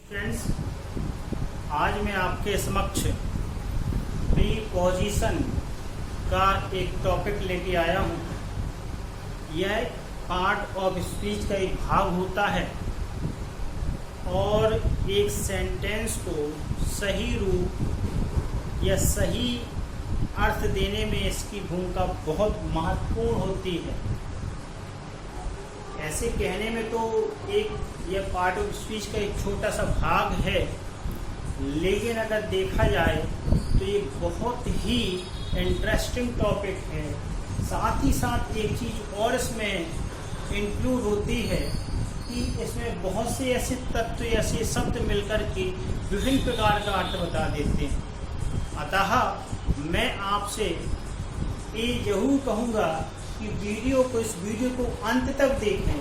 Friends, आज मैं आपके समक्ष प्रीपोजिशन का एक टॉपिक लेके आया हूँ। यह पार्ट ऑफ स्पीच का एक भाग होता है और एक सेंटेंस को सही रूप या सही अर्थ देने में इसकी भूमिका बहुत महत्वपूर्ण होती है। ऐसे कहने में तो यह पार्ट ऑफ स्पीच का एक छोटा सा भाग है, लेकिन अगर देखा जाए तो ये बहुत ही इंटरेस्टिंग टॉपिक है। साथ ही साथ एक चीज़ और इसमें इंक्लूड होती है कि इसमें बहुत से ऐसे तत्व, ऐसे शब्द मिलकर के विभिन्न प्रकार का अर्थ बता देते हैं। अतः मैं आपसे ये जरूर कहूँगा कि इस वीडियो को अंत तक देखें।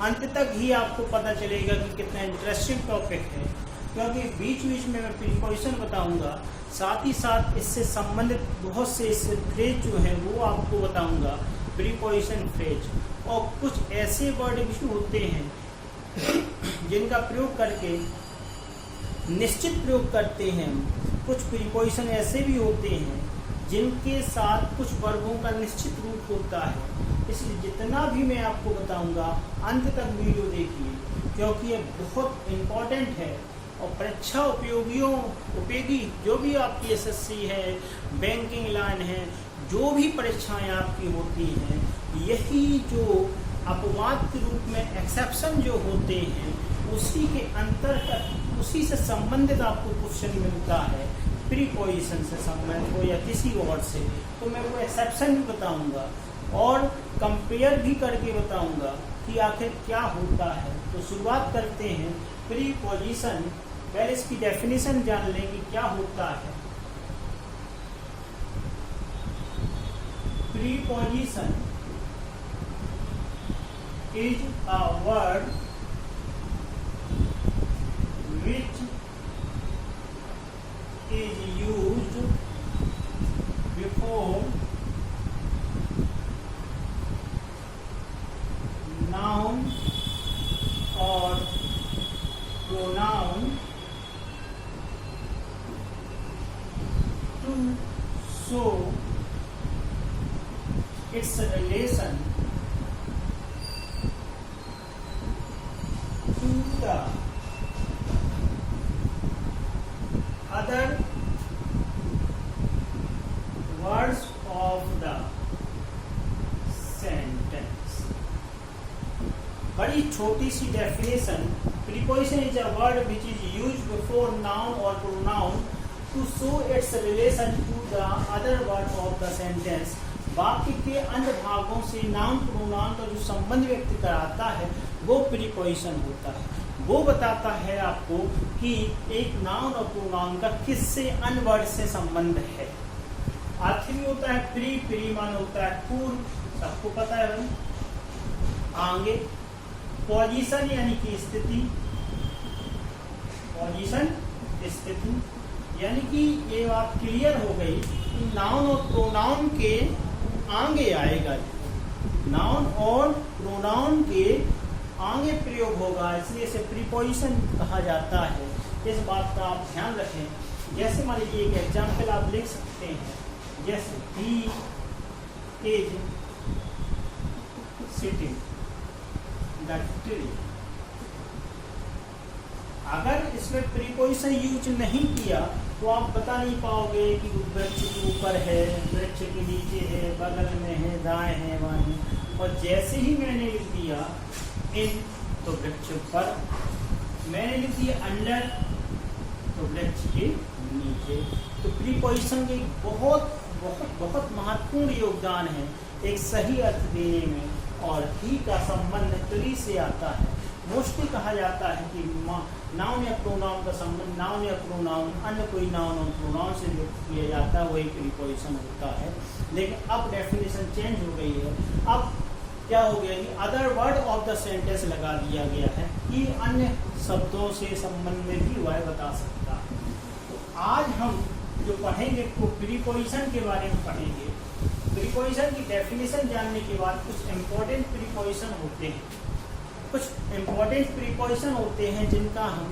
अंत तक ही आपको पता चलेगा कि कितना इंटरेस्टिंग टॉपिक है, क्योंकि बीच बीच में मैं प्रीपोजिशन बताऊंगा, साथ ही साथ इससे संबंधित बहुत से इससे फ्रेज जो हैं वो आपको बताऊंगा, प्रीपोजिशन फ्रेज। और कुछ ऐसे वर्ड भी होते हैं जिनका प्रयोग करके निश्चित प्रयोग करते हैं। कुछ प्रीपोजिशन ऐसे भी होते हैं जिनके साथ कुछ वर्गों का निश्चित रूप होता है। इसलिए जितना भी मैं आपको बताऊंगा अंत तक वीडियो देखिए, क्योंकि ये बहुत इम्पोर्टेंट है और परीक्षा उपयोगी जो भी आपकी एसएससी है, बैंकिंग लाइन है, जो भी परीक्षाएं आपकी होती हैं, यही जो अपवाद के रूप में एक्सेप्शन जो होते हैं उसी के अंतर्गत, उसी से संबंधित आपको क्वेश्चन मिलता है। प्रीपोजिशन से संबंधित हो या किसी वर्ड से, तो मैं वो एक्सेप्शन भी बताऊंगा और कंपेयर भी करके बताऊंगा कि आखिर क्या होता है। तो शुरुआत करते हैं प्रीपोजिशन। पहले इसकी डेफिनेशन जान लें कि क्या होता है। Preposition is a word which is used before noun or pronoun to show its relation to the other words of the sentence। बड़ी छोटी सी definition. Preposition is a word which is used before noun और pronoun to show its relation to the other word of the sentence. वाक्य के अन्य भागों से noun pronoun का जो संबंध व्यक्त कराता है वो प्रीपोजिशन होता है। वो बताता है आपको कि एक नाउन और प्रोनाउन का किससे अन्य वर्ड से संबंध है। अर्थ भी होता है प्री मान होता है पूर्व, सबको पता है भाई। आगे पोजीशन यानी कि स्थिति, पोजीशन स्थिति, यानी कि ये बात क्लियर हो गई कि नाउन और प्रोनाउन के आगे आएगा। नाउन और प्रोनाउन के आगे प्रयोग होगा, इसलिए इसे प्रीपोजिशन कहा जाता है। इस बात का आप ध्यान रखें। जैसे मान लीजिए एक एग्जाम्पल आप लिख सकते हैं, जैसे he is sitting the tree. अगर इसमें प्रीपोजिशन यूज नहीं किया तो आप बता नहीं पाओगे कि वृक्ष के ऊपर है, वृक्ष के नीचे है, बगल में है, दाएं है, बाएं। और जैसे ही मैंने लिख दिया इन तो वृक्ष पर, मैंने लिख दिया अंडर तो वृक्ष के नीचे। तो प्रीपोजिशन के बहुत बहुत बहुत महत्वपूर्ण योगदान है एक सही अर्थ देने में। और ही का संबंध ट्री से आता है। मोस्टली कहा जाता है कि नाउन या प्रोनाउन का संबंध, नाउन या प्रोनाउन अन्य कोई नाउन और प्रोनाउन से व्यक्त किया जाता है, वही प्रीपोजिशन होता है। लेकिन अब डेफिनेशन चेंज हो गई है। अब क्या हो गया कि other word of the sentence लगा दिया गया है कि अन्य शब्दों से संबंध में भी वह बता सकता है। तो आज हम जो पढ़ेंगे वो प्रीपोजिशन के बारे में पढ़ेंगे। प्रीपोजिशन की डेफिनेशन जानने के बाद कुछ इम्पोर्टेंट प्रीपोजिशन होते हैं, कुछ इम्पोर्टेंट प्रीपोजिशन होते हैं जिनका हम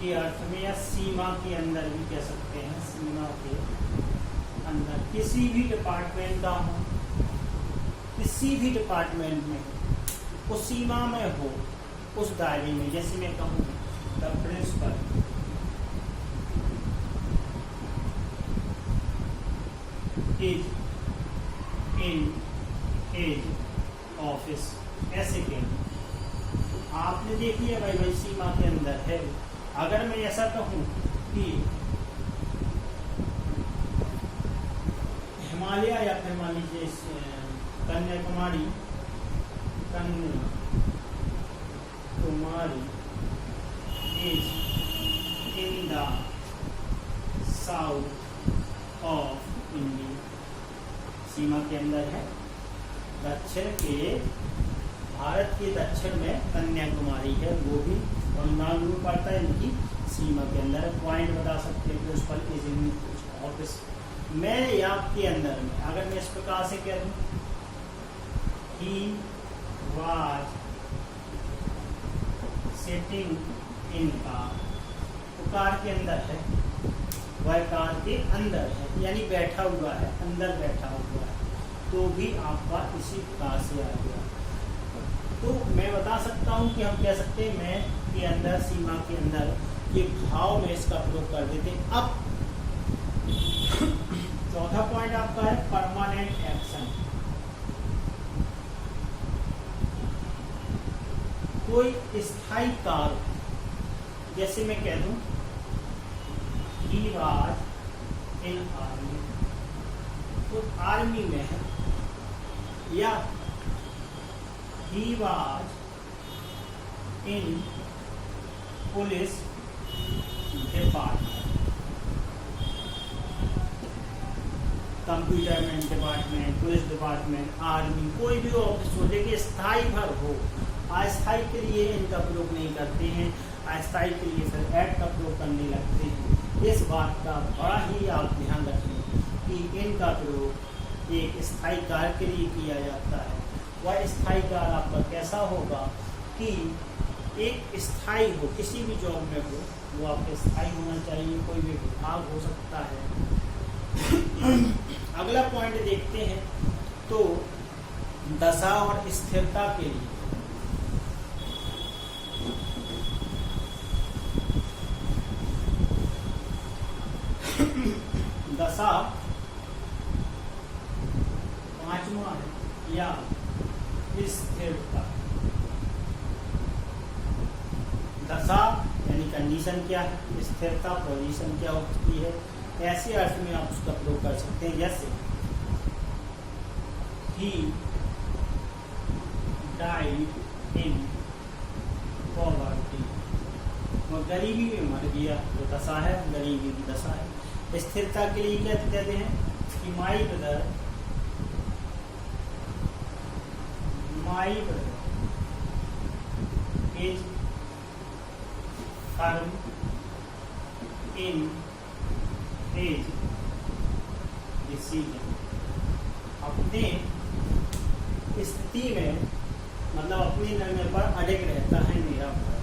के अर्थ में या सीमा के अंदर भी कह सकते हैं, सीमा के अंदर किसी भी डिपार्टमेंट का हो, किसी भी डिपार्टमेंट में उस सीमा में हो, उस दायरे में, जैसे मैं कहूँ the principal is in his office, ऐसे कहें। आपने देख लिया भाई सीमा के अंदर है। अगर मैं ऐसा कहूँ कि हिमालय या फिर मान लीजिए Kanyakumari is in the south of India, सीमा के अंदर है, दक्षिण के, भारत के दक्षिण में कन्याकुमारी है, वो भी बंगाल में पड़ता है, इनकी सीमा के अंदर। पॉइंट बता सकते हैं कि उस पर इज इन ऑफिस में या के अंदर में। अगर मैं इस प्रकार से कह दूं, he was sitting in car, तो कार के अंदर है, वह कार के अंदर है, यानी बैठा हुआ है, अंदर बैठा हुआ है, तो भी आपका इसी प्रकार से आ गया। तो मैं बता सकता हूँ कि हम कह सकते हैं मैं के अंदर, सीमा के अंदर, ये भाव में इसका प्रयोग कर देते। अब चौथा पॉइंट आपका है परमानेंट एक्शन। कोई स्थायी कार्य, जैसे मैं कह दूं he was in army, तो आर्मी में है, या he was in police department, computer department, police department, army, कोई भी ऑफिस हो, लेकिन स्थायी भर हो। अस्थायी के लिए इनका प्रयोग नहीं करते हैं, अस्थायी के लिए फिर एट का प्रयोग करने लगते हैं। इस बात का बड़ा ही आप ध्यान रखें कि इनका प्रयोग एक स्थायी कार्य के लिए किया जाता है। वह स्थायी कार्य आपका कैसा होगा कि एक स्थायी हो, किसी भी जॉब में हो, वो आपके स्थायी होना चाहिए, कोई भी विभाग हो सकता है। अगला पॉइंट देखते हैं, तो दशा और स्थिरता के लिए दशा पांचवा है, या स्थिरता। दशा यानी कंडीशन क्या है, स्थिरता पोजीशन क्या होती है, ऐसे अर्थ में आप उसका प्रयोग कर सकते हैं। जैसे he died in poverty, वो गरीबी में मर गया, तो दशा है, गरीबी की दशा है। स्थिरता के लिए क्या कहते हैं कि my brother is firm in his decision, अपने स्थिति में, मतलब अपने निर्णय पर अड़िग रहता है मेरा भाई।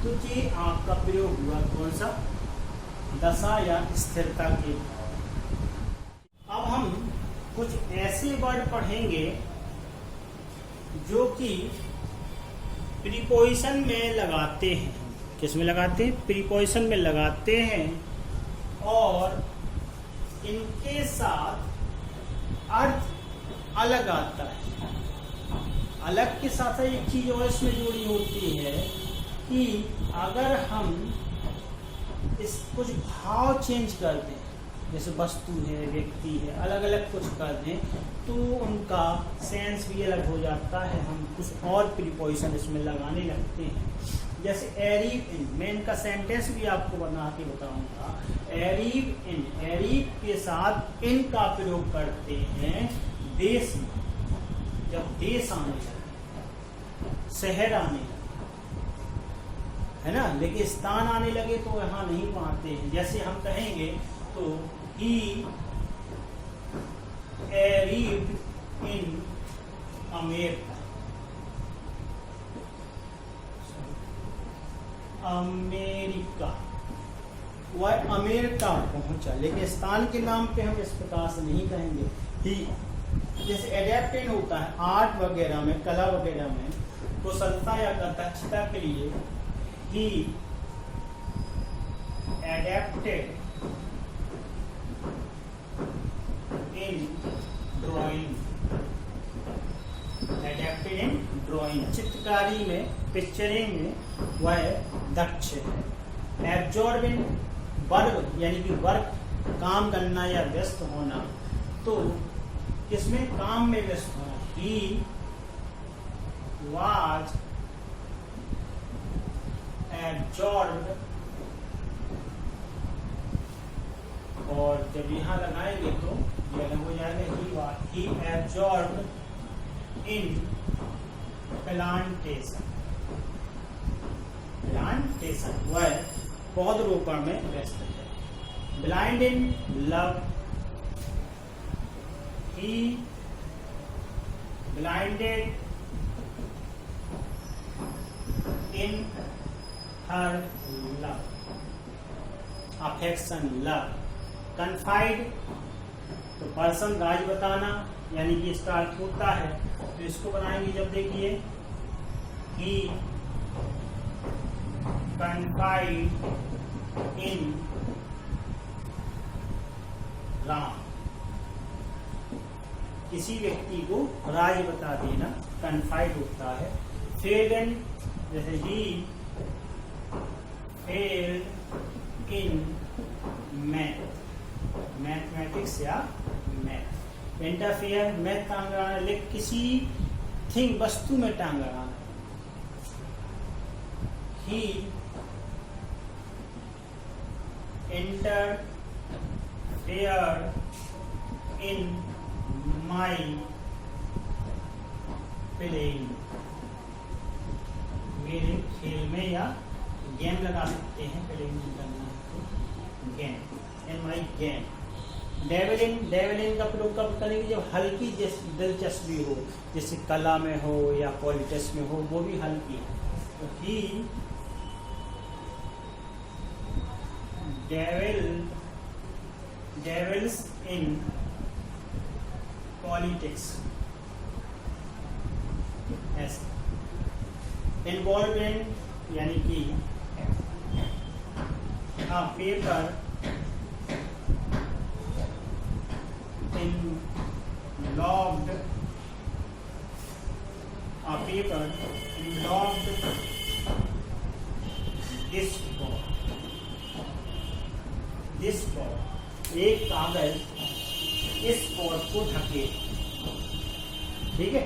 तो ये आपका प्रयोग हुआ कौन सा, दशा या स्थिरता के भाव। अब हम कुछ ऐसे वर्ड पढ़ेंगे जो कि प्रीपोजिशन में लगाते हैं। किस में लगाते हैं, प्रीपोजिशन में लगाते हैं, और इनके साथ अर्थ अलग आता है। अलग के साथ एक चीज और इसमें जुड़ी होती है कि अगर हम इस कुछ भाव चेंज कर दें, जैसे वस्तु है, व्यक्ति है, अलग अलग कुछ कर दें, तो उनका सेंस भी अलग हो जाता है। हम कुछ और प्रीपोजिशन इसमें लगाने लगते हैं। जैसे एरीव इन, मैं इनका सेंटेंस भी आपको बना के बताऊंगा। एरीव इन, एरीव के साथ इन का प्रयोग करते हैं देश में, जब देश आने लगे, शहर आने लगे, है ना, लेकिन स्थान आने लगे तो यहाँ नहीं पाते हैं। जैसे हम कहेंगे तो he arrived in America, America, वह अमेरिका पहुंचा। लेकिन स्थान के नाम पे हम इस प्रकार से नहीं कहेंगे। ही जैसे एडेप्टेड होता है आर्ट वगैरह में, कला वगैरह में, कुशलता या दक्षता के लिए ही adapted in drawing, adapted in drawing, चित्रकारी में, पिक्चरिंग में वह दक्ष है। एब्जॉर्ब इन वर्क, यानी कि वर्क काम करना या व्यस्त होना, तो किसमें? काम में व्यस्त होना। ही वाज एब्जॉर्ब्ड, और जब यहाँ लगाएंगे तो ये अलग हो जाएगा। ही एब्जॉर्ब्ड इन प्लांटेशन, प्लांटेशन वह पौधरोपण में व्यस्त है। Blind in love, he blinded in her love, affection, love. Confide, तो पर्सन राज बताना, यानी कि इसका अर्थ होता है, तो इसको बनाएंगे जब देखिए he confide in राम, किसी व्यक्ति को राज बता देना कन्फाइड होता है। फेल्ड इन, जैसे ही फेल्ड इन मैथ, मैथमेटिक्स या मैथ। इंटरफेयर, मैथ टांग लगाना, लेकिन किसी थिंग, वस्तु में टांग लगाना। ही इंटरफेयर इन माई प्लेइंग, मेरे खेल में, या गेम लगा सकते हैं, प्लेइंग करना है गेम, इन माई गेम। डेविलिन का प्रयोग कब करेंगे? जब हल्की दिलचस्पी हो, जैसे कला में हो या पॉलिटिक्स में हो, वो भी हल्की है। तो ही डेविल्स इन पॉलिटिक्स, इन्वॉल्वमेंट, यानी कि paper involved, a paper involved this board, एक कागज इस बोर्ड को ढके। ठीक है।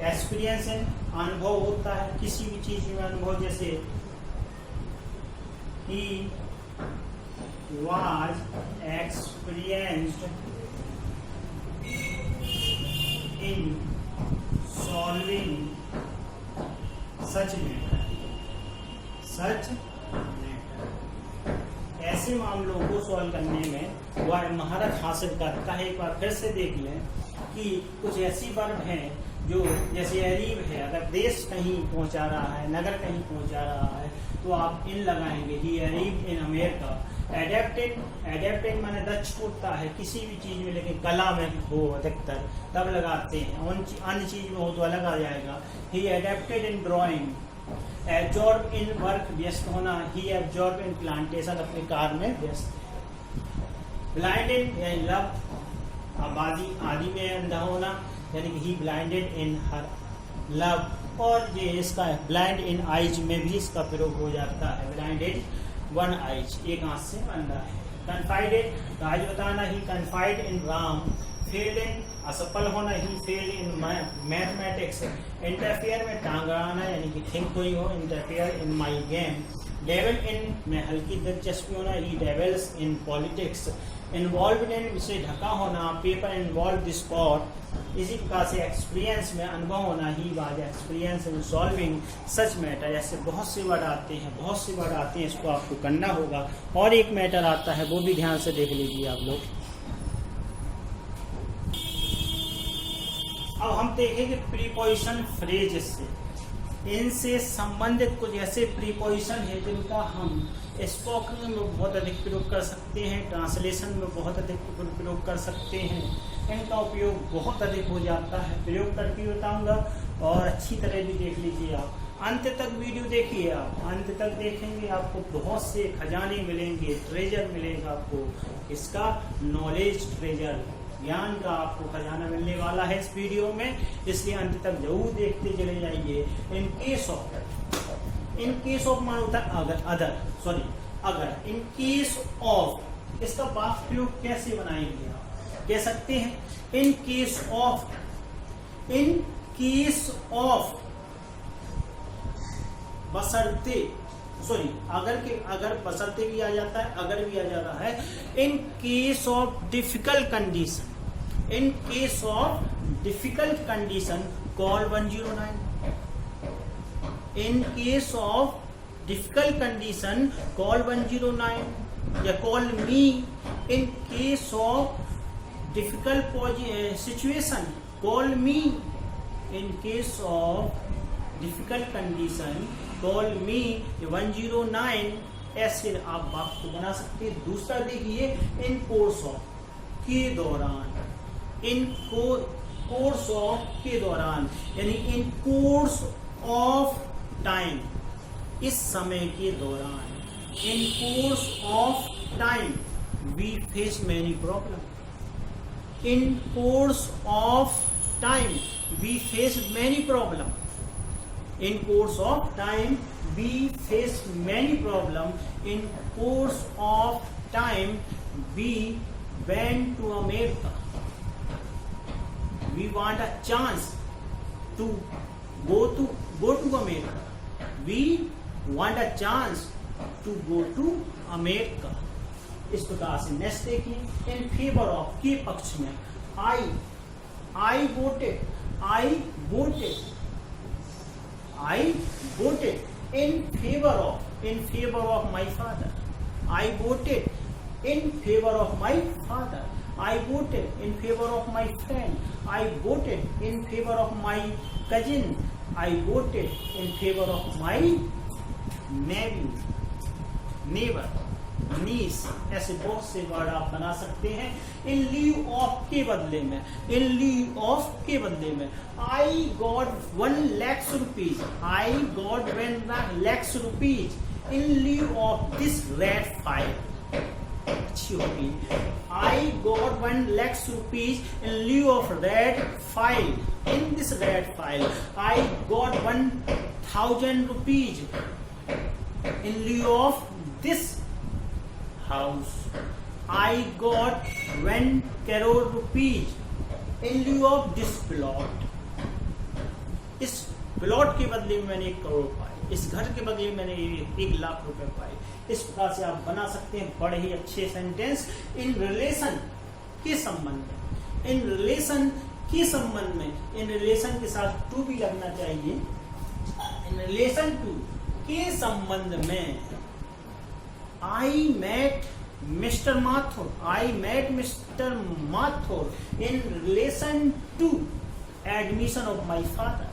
एक्सपीरियंस है, अनुभव होता है किसी भी चीज में, अनुभव, जैसे he was experienced in solving such matter, ऐसे मामलों को सॉल्व करने में वह महारत हासिल करता है। एक बार फिर से देख लें कि कुछ ऐसी वर्ब हैं जो, जैसे अरीब है, अगर देश कहीं पहुंचा रहा है, नगर कहीं पहुंचा रहा है, तो आप इन लगाएंगे। ही अरीब इन अमेरिका। एडेप्टेड माने दक्ष होता है किसी भी चीज में, लेकिन कला में हो अधिकतर तब लगाते हैं, अन्य चीज में हो तो अलग आ जाएगा। He adapted in drawing. Absorb in work, व्यस्त होना। ही एब्जॉर्ब इन प्लांटेशन, अपने कार्य में व्यस्त। ब्लाइंडेड यानी लव, आदि में अंधा होना, यानी कि ही ब्लाइंडेड इन हर लव। और ये इसका ब्लाइंड इन आइज में भी इसका प्रयोग हो जाता है। ब्लाइंडेड वन आइज, एक आंख से अंधा है। कन्फाइडेड, राज बताना। He confide in Ram. Failed in, असफल होना। He failed in mathematics. Interfere में टांग आना, यानी कि थिंक कोई हो। Interfere in my game. Dabble in में हल्की दिलचस्पी होना। He dabbles in politics. Involve in से ढका होना। Paper involve this spot. इसी प्रकार से एक्सपीरियंस में अनुभव होना। He was experience in solving such matter. ऐसे बहुत से वर्ड आते हैं, इसको आपको करना होगा। और एक मैटर आता है, वो भी ध्यान से देख लीजिए आप लोग। अब हम देखेंगे प्रीपोजिशन फ्रेज से। इनसे संबंधित कुछ ऐसे प्रीपोजिशन है जिनका हम स्पोकन में बहुत अधिक प्रयोग कर सकते हैं, ट्रांसलेशन में बहुत अधिक प्रयोग कर सकते हैं। इनका उपयोग बहुत अधिक हो जाता है, प्रयोग करके बताऊंगा और अच्छी तरह भी देख लीजिए आप। अंत तक वीडियो देखिए, आप अंत तक देखेंगे आपको बहुत से खजाने मिलेंगे, ट्रेजर मिलेगा आपको। इसका नॉलेज ट्रेजर, ज्ञान का आपको खजाना मिलने वाला है इस वीडियो में, इसलिए अंत तक जरूर देखते चले जाइए। इन केस ऑफ मान होता है अगर इन केस ऑफ, इसका वाक्य प्रयोग कैसे बनाएंगे आप? कह सकते हैं इन केस ऑफ बशर्ते, अगर बशर्ते भी आ जाता है, अगर भी आ जाता है। In case of difficult condition, in case of difficult condition call 109। In case of difficult condition call 109 या call me. In case of difficult situation call me. In case of difficult condition call मी 109। ऐसे आप वाक्य को बना सकते हैं। दूसरा देखिए, इन कोर्स ऑफ के दौरान, इन कोर्स ऑफ के दौरान, यानी इन कोर्स ऑफ टाइम, इस समय के दौरान। In course of time we face many problem. In course of time we face many problem. In course of time we face many problems. In course of time we went to America. We want a chance to go to America. We want a chance to go to America. इस प्रकार से next देखिए, in favour of के पक्ष में I voted in favor of my father. I voted in favor of my father. I voted in favor of my friend. I voted in favor of my cousin. I voted in favor of my neighbor, niece. ऐसे बहुत से word आप बना सकते हैं। इन leave of के बदले में, इन लीव ऑफ के बदले में I got 1 lakh rupees. I got 1 lakh rupees in lieu of this red file. अच्छी होगी। I got 1 lakh rupees in lieu of red file. In this red file, I got 1,000 rupees in lieu of this house. I got 1 crore rupees in lieu of this plot. इस plot के बदले में मैंने 1 करोड़ पाए, इस घर के बदले में मैंने 1 लाख रुपए पाए। इस प्रकार से आप बना सकते हैं बड़े ही अच्छे सेंटेंस। इन रिलेशन के संबंध में, इन रिलेशन के संबंध में, इन रिलेशन के साथ टू भी लगना चाहिए। इन रिलेशन टू के संबंध में I met mister Mathur in relation to admission of my father,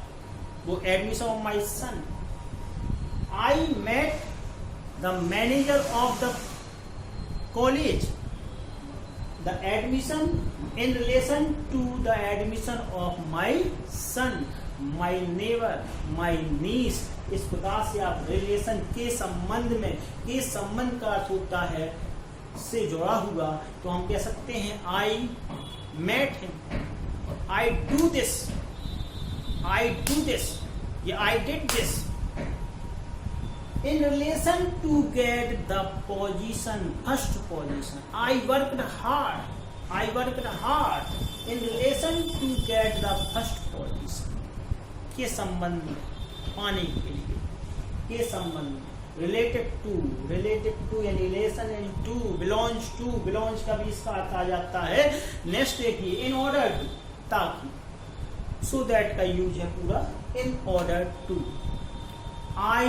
वो admission of my son. I met the manager of the college, the admission in relation to the admission of my son, my neighbour, my niece. इस प्रकार से आप relation के संबंध में, के संबंध का अर्थ होता है से जुड़ा हुआ, तो हम कह सकते हैं I met him, I do this, या I did this in relation to get the position, first position. I worked hard in relation to get the first position. के संबंध में, पाने के लिए, के संबंध में, related to या relation to, belongs का भी इसका अर्थ आ जाता है। नेक्स्ट देखिए, in order to, ताकि, so that का यूज है पूरा। in order to, I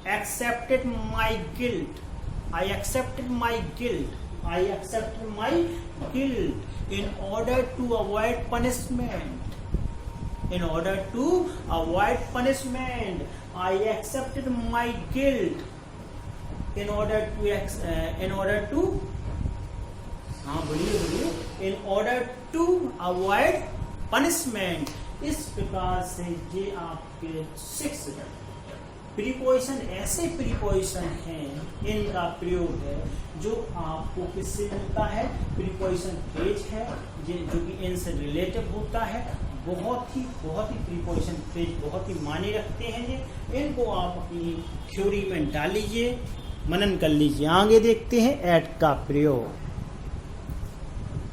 accepted my guilt in order to avoid punishment. in order to avoid punishment. I accepted my guilt in order to हाँ बोलिए in order to avoid punishment. इस प्रकार से ये आपके 6 प्रीपोजिशन ऐसे प्रीपोजिशन हैं, इनका प्रयोग है जो आपको किससे मिलता है, प्रीपोजिशन फ्रेज है जो कि इनसे रिलेटिव होता है। बहुत ही प्रीपोजिशन फ्रेज बहुत ही मायने रखते हैं ये। इनको आप अपनी थ्योरी में डाल लीजिए, मनन कर लीजिए। आगे देखते हैं एट का प्रयोग।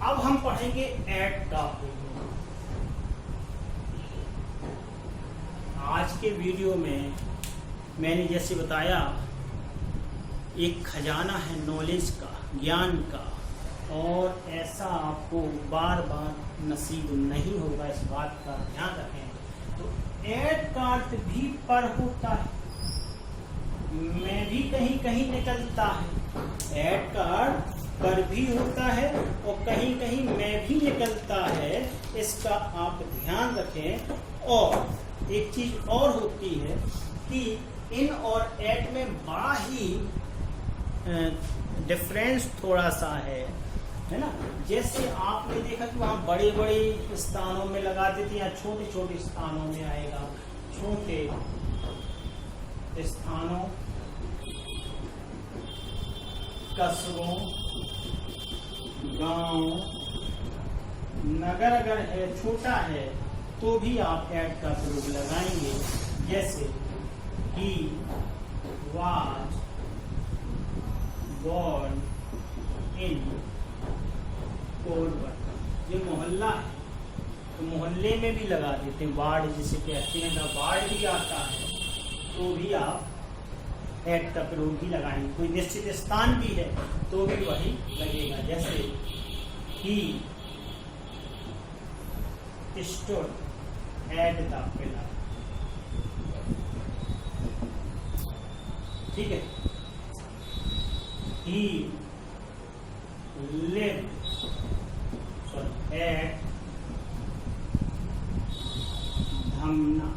अब हम पढ़ेंगे एट का प्रयोग। आज के वीडियो में मैंने जैसे बताया, एक खजाना है नॉलेज का, ज्ञान का, और ऐसा आपको बार बार नसीब नहीं होगा, इस बात का ध्यान रखें। तो एट का अर्थ भी पर होता है, मैं भी कहीं कहीं निकलता है। एट का अर्थ पर भी होता है और कहीं कहीं मैं भी निकलता है, इसका आप ध्यान रखें। और एक चीज और होती है कि इन और एट में बड़ा ही डिफरेंस थोड़ा सा है ना। जैसे आपने देखा कि वहाँ बड़े बड़े स्थानों में लगा देते हैं, छोटे छोटे स्थानों में आएगा। छोटे स्थानों, कस्बों, गांव, नगर अगर है, छोटा है, तो भी आप एट का प्रयोग लगाएंगे। जैसे he was born in Porbandar, ये मोहल्ला है तो मोहल्ले में भी लगा देते हैं। वार्ड जिसे कहते हैं, ना वार्ड भी आता है तो भी आप एट का प्रयोग ही लगाएंगे। कोई निश्चित स्थान भी है तो भी वही लगेगा। जैसे he stood at the pillar, ठीक है। He lived at Dhamna.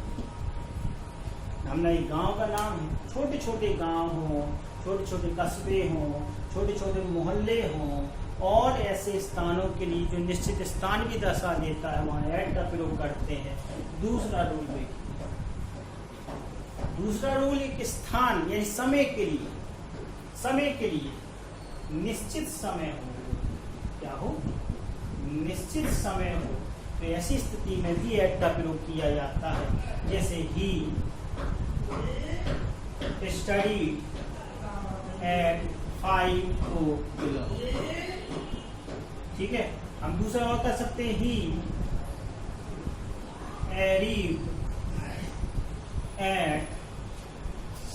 Dhamna एक गांव का नाम है। छोटे छोटे गांव हों, छोटे छोटे कस्बे हों, छोटे छोटे मोहल्ले हों, और ऐसे स्थानों के लिए जो निश्चित स्थान भी दर्शा देता है, वहाँ एट का प्रयोग करते हैं। दूसरा रूल देखिए, दूसरा रूल एक स्थान यानी समय के लिए निश्चित समय हो, क्या हो, निश्चित समय हो, तो ऐसी स्थिति में भी एट का प्रयोग किया जाता है। जैसे ही स्टडीड एट 5 o'clock, ठीक है। हम दूसरा और कर सकते हैं, ही arrived at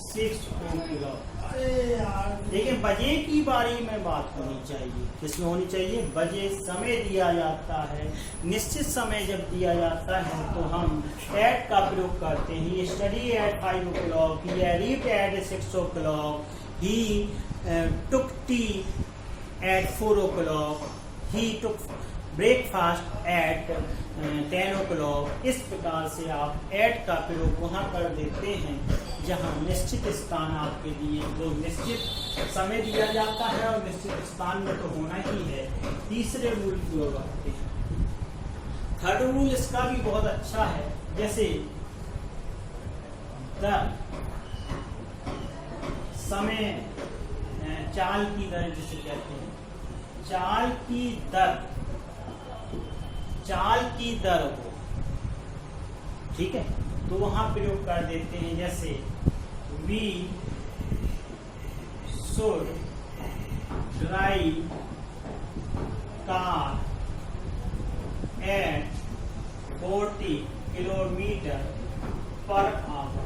6 o'clock। देखिए, बजे की बारे में बात होनी चाहिए। किसमें होनी चाहिए? बजे, समय दिया जाता है। निश्चित समय जब दिया जाता है तो हम एट का प्रयोग करते हैं। He study at 5 o'clock, he arrived at 6 o'clock, he took tea at 4 o'clock, he took breakfast at 10 o'clock। इस प्रकार से आप एट का प्रयोग वहाँ कर देते हैं जहाँ निश्चित स्थान आपके लिए, जो निश्चित समय दिया जाता है और निश्चित स्थान में तो होना ही है। तीसरे रूल की ओर बढ़ते हैं। थर्ड रूल इसका भी बहुत अच्छा है। जैसे समय, चाल की दर जिसे कहते हैं, चाल की दर हो, ठीक है, तो वहां प्रयोग कर देते हैं। जैसे we should drive car at 40 kilometre per hour.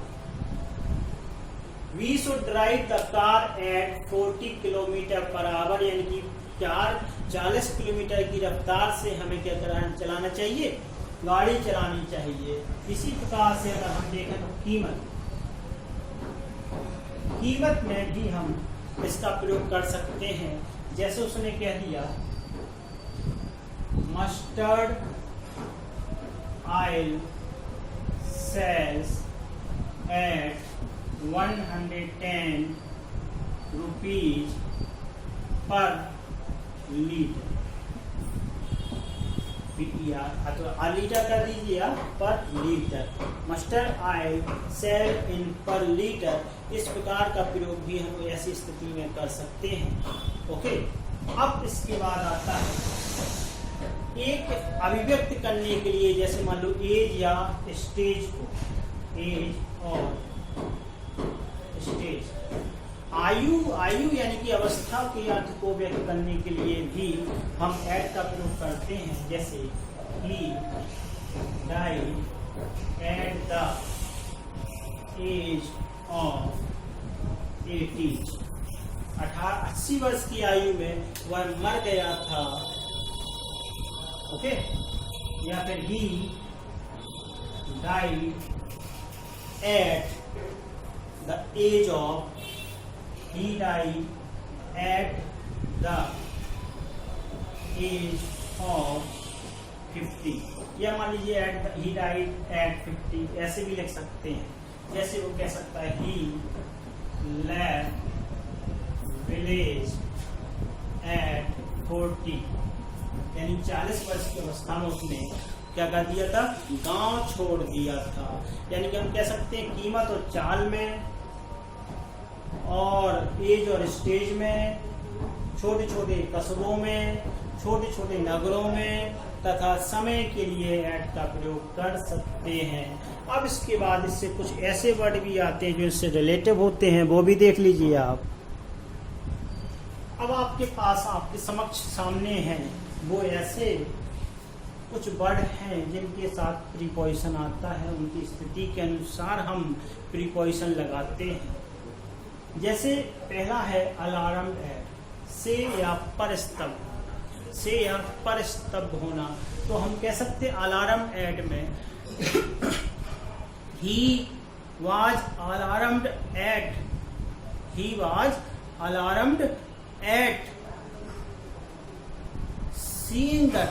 We should drive the car at 40 kilometre per hour, यानी कि 40 किलोमीटर की रफ्तार से हमें क्या चलाना चाहिए? गाड़ी चलानी चाहिए। इसी प्रकार से अगर हम देखें तो कीमत में भी हम इसका प्रयोग कर सकते हैं। जैसे उसने कह दिया mustard oil sells at 110 rupees per liter. अथवा लीटर कर दीजिए आप, पर लीटर. मस्टर्ड ऑयल सेल इन पर लीटर. इस प्रकार का प्रयोग भी हम ऐसी स्थिति में कर सकते हैं. ओके. अब इसके बाद आता है एक अभिव्यक्त करने के लिए, जैसे मान लो एज या स्टेज को, एज और स्टेज, आयु यानी कि अवस्था के अर्थ को व्यक्त करने के लिए भी हम एट का प्रयोग करते हैं. जैसे he died at the age of 80. 80 वर्ष की आयु में वह मर गया था. ओके. या फिर he died at the age of, he died at the age of 50. या मान लीजिए he died at 50, ऐसे भी लिख सकते हैं. जैसे वो कह सकता है he left village at 40, यानी 40 वर्ष की अवस्था में उसने क्या कर दिया था, गांव छोड़ दिया था. यानी कि हम कह सकते हैं कीमत और चाल में और एज और स्टेज में, छोटे छोटे कस्बों में, छोटे छोटे नगरों में तथा समय के लिए एट का प्रयोग कर सकते हैं. अब इसके बाद इससे कुछ ऐसे वर्ड भी आते हैं जो इससे रिलेटिव होते हैं, वो भी देख लीजिए आप. अब आपके पास, आपके समक्ष सामने हैं वो ऐसे कुछ वर्ड हैं जिनके साथ प्रीपोजिशन आता है. उनकी स्थिति के अनुसार हम प्रीपोजिशन लगाते हैं. जैसे पहला है अलार्म एट, से या पर स्तब्ध, से या पर स्तब्ध होना. तो हम कह सकते अलार्म एट में he was alarmed at, he was alarmed at seeing the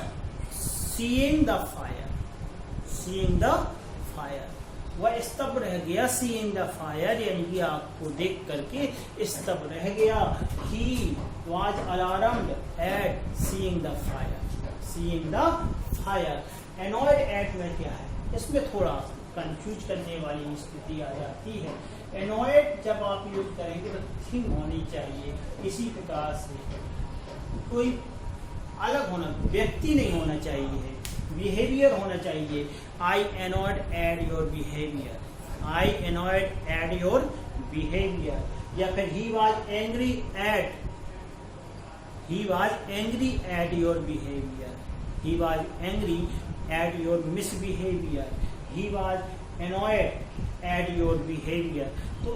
fire, seeing the fire. वह स्तब्ध रह गया seeing the fire, यानी कि आग को देख करके स्तब्ध रह गया. he was alarmed at seeing the fire, seeing the fire. annoyed at में क्या है, इसमें थोड़ा कंफ्यूज करने वाली स्थिति आ जाती है. annoyed जब आप यूज करेंगे तो थिंग होनी चाहिए इसी प्रकार से, कोई अलग होना, व्यक्ति नहीं होना चाहिए, बिहेवियर होना चाहिए. I annoyed at your behavior, I annoyed at your behavior. या फिर he was angry at, he was angry at your behavior, he was angry at your misbehavior, he was annoyed at your behavior. तो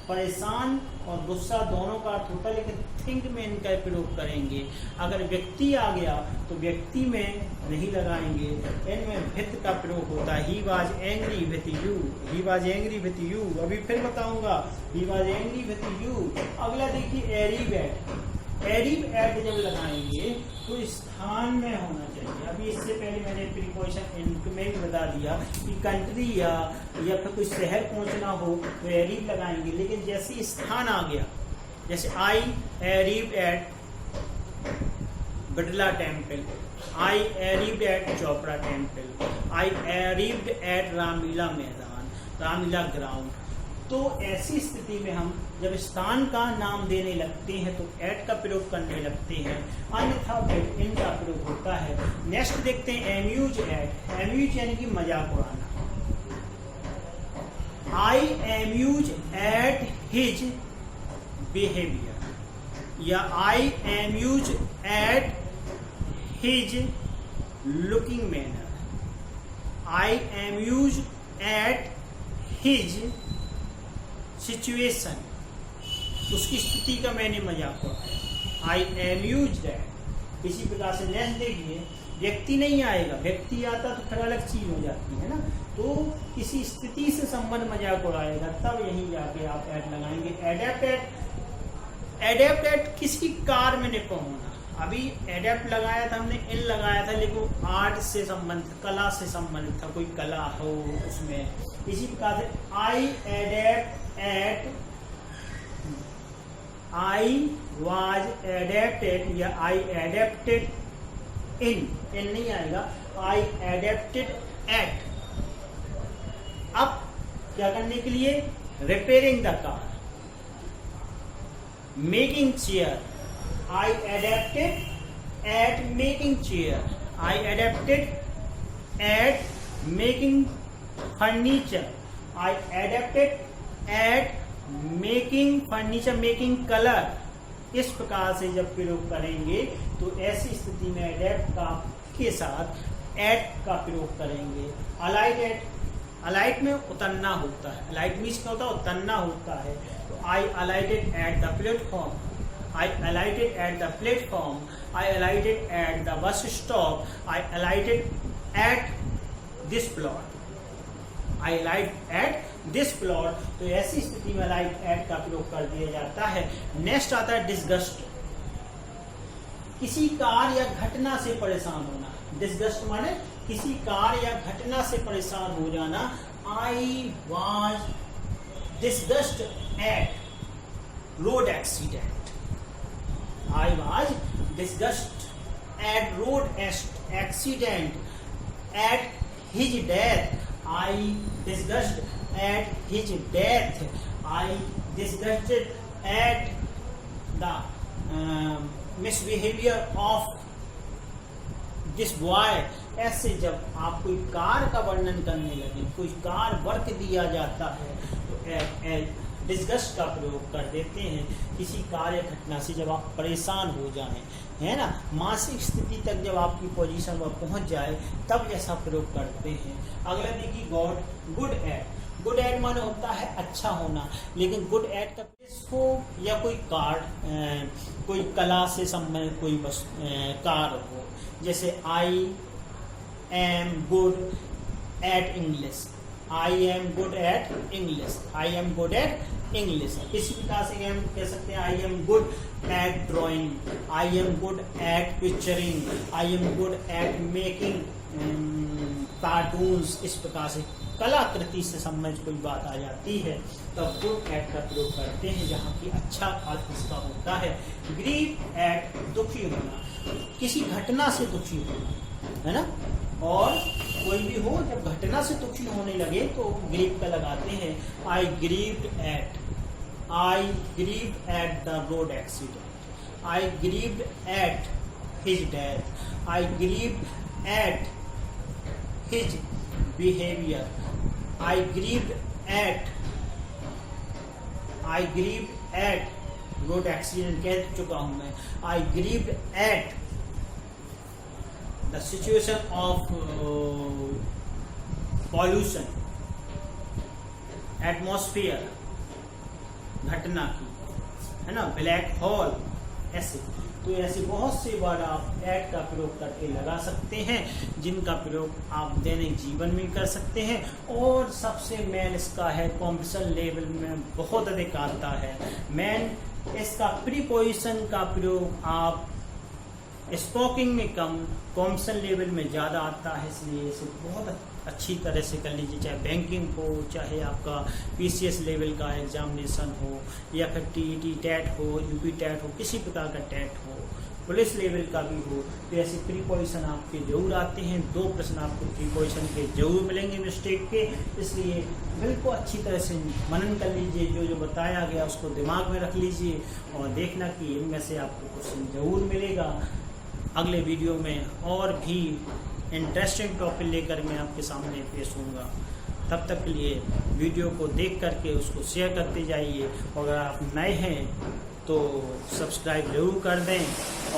परेशान और गुस्सा दोनों का अर्थ होता है, लेकिन थिंक में इनका प्रयोग करेंगे. अगर व्यक्ति आ गया तो व्यक्ति में नहीं लगाएंगे, इनमें भित्त का प्रयोग होता है. he was angry with you, he was angry with you. अभी फिर बताऊंगा, he was angry with you. अगला देखिए एरिब एट, एरिब एट जब लगाएंगे तो स्थान में होना चाहिए. अभी इससे पहले मैंने प्रीपोजिशन इनमें भी बता दिया कि कंट्री या फिर कोई शहर पहुंचना हो तो एरिब लगाएंगे. लेकिन जैसे स्थान आ गया, जैसे आई एरिब एट बिड़ला टेम्पल, आई एरिब्ड एट चोपड़ा टेम्पल, आई एरिब्ड एट रामलीला मैदान, रामलीला ग्राउंड. तो ऐसी स्थिति में हम जब स्थान का नाम देने लगते हैं तो एट का प्रयोग करने लगते हैं, अन्यथा फिर इन का प्रयोग होता है. नेक्स्ट देखते हैं एम्यूज एट, एम्यूज यानी कि मजाक उड़ाना. I amuse at his behaviour या I amuse at his looking manner, I amuse at his situation, उसकी स्थिति का मैंने मजाक उड़ाया. I amused at. इसी प्रकार से नेक्स्ट देखिए, व्यक्ति नहीं आएगा, व्यक्ति आता तो फिर अलग चीज हो जाती है ना. तो किसी स्थिति से संबंध मजाक उड़ाएगा तब यहीं जाके आप एट लगाएंगे. एडेप्ट एट, एडेप्ट एट किसी कार्य में निपुण होना. अभी एडेप्ट लगाया था हमने, इन लगाया था, लेकिन आर्ट से संबंधित, कला से संबंधित था. कोई कला हो उसमें इसी प्रकार से I was adapted या I adapted in नहीं आएगा, I adapted at। अब क्या करने के लिए? Repairing the car, making chair. I adapted at making chair, I adapted at making furniture, I adapted at making furniture, making color। इस प्रकार से जब प्रयोग करेंगे तो ऐसी स्थिति में अडेप्ट का के साथ एट का प्रयोग करेंगे। अलाइट एट, अलाइट में उतरना होता है, अलाइट मीन्स क्या होता है? उतरना होता है। तो I alighted at the platform, I alighted at the platform, I alighted at the bus stop, I alighted at this plot, I alighted at this plot। तो ऐसी स्थिति में alight at का प्रयोग कर दिया जाता है। नेक्स्ट आता है डिसगस्ट, किसी कार्य या घटना से परेशान होना। डिसगस्ट माने किसी कार्य या घटना से परेशान हो जाना। I was disgusted at road accident, I was disgusted at road accident, at his death, I disgusted at his death, I disgusted at the misbehavior of this boy। ऐसे जब आप कोई कार का वर्णन करने लगे, कोई कार वर्क दिया जाता है तो डिसगस्ट का प्रयोग कर देते हैं। किसी कार्य घटना से जब आप परेशान हो जाएं, है ना, मानसिक स्थिति तक जब आपकी पोजीशन पर पहुंच जाए तब ऐसा प्रयोग करते हैं। अगला देखिए गुड एट। गुड एट माने होता है अच्छा होना, लेकिन गुड एट का इसको या कोई कार्ड, कोई कला से संबंधित कोई कार्य हो, जैसे I am good at English, I am good at English, I am good at English। इसी प्रकार से हम कह सकते हैं I am good at drawing, I am good at picturing, I am good at making cartoons. इस प्रकार से कलाकृति से संबंधित कोई बात आ जाती है तब गुड एट का प्रयोग करते हैं, जहाँ की अच्छा अर्थ इसका होता है। ग्रीव एट दुखी होना, किसी घटना से दुखी होना, है ना, और कोई भी हो जब घटना से दुखी होने लगे तो ग्रीव का लगाते हैं। I grieved at the road accident, I grieved at his death, I grieved at his behaviour, I grieved at road accident कह चुका हूं मैं। I grieved at the situation of pollution, atmosphere, घटना की, है ना, ब्लैक होल। ऐसे तो ऐसे बहुत से वर्ड आप एट का प्रयोग करके लगा सकते हैं, जिनका प्रयोग आप दैनिक जीवन में कर सकते हैं। और सबसे मेन इसका है कॉम्पिटिशन लेवल में बहुत अधिक आता है। मेन इसका प्रीपोजिशन का प्रयोग आप स्पोकिंग में कम, कॉम्पिटिशन लेवल में ज़्यादा आता है, इसलिए इसे बहुत अच्छी तरह से कर लीजिए। चाहे बैंकिंग हो, चाहे आपका पीसीएस लेवल का एग्जामिनेशन हो, या फिर टीईटी टेट हो, यूपी टेट हो, किसी प्रकार का टेट हो, पुलिस लेवल का भी हो, तो ऐसे प्रीपोजिशन आपके जरूर आते हैं। 2 प्रश्न आपको प्रीपोजिशन के जरूर मिलेंगे मिस्टेक के, इसलिए बिल्कुल अच्छी तरह से मनन कर लीजिए। जो बताया गया उसको दिमाग में रख लीजिए और देखना कि इनमें से आपको क्वेश्चन जरूर मिलेगा। अगले वीडियो में और भी इंटरेस्टिंग टॉपिक लेकर मैं आपके सामने पेश होऊंगा। तब तक के लिए वीडियो को देख करके उसको शेयर करते जाइए, और अगर आप नए हैं तो सब्सक्राइब जरूर कर दें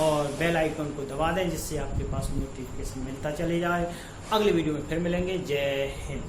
और बेल आइकन को दबा दें, जिससे आपके पास नोटिफिकेशन मिलता चले जाए। अगले वीडियो में फिर मिलेंगे। जय हिंद।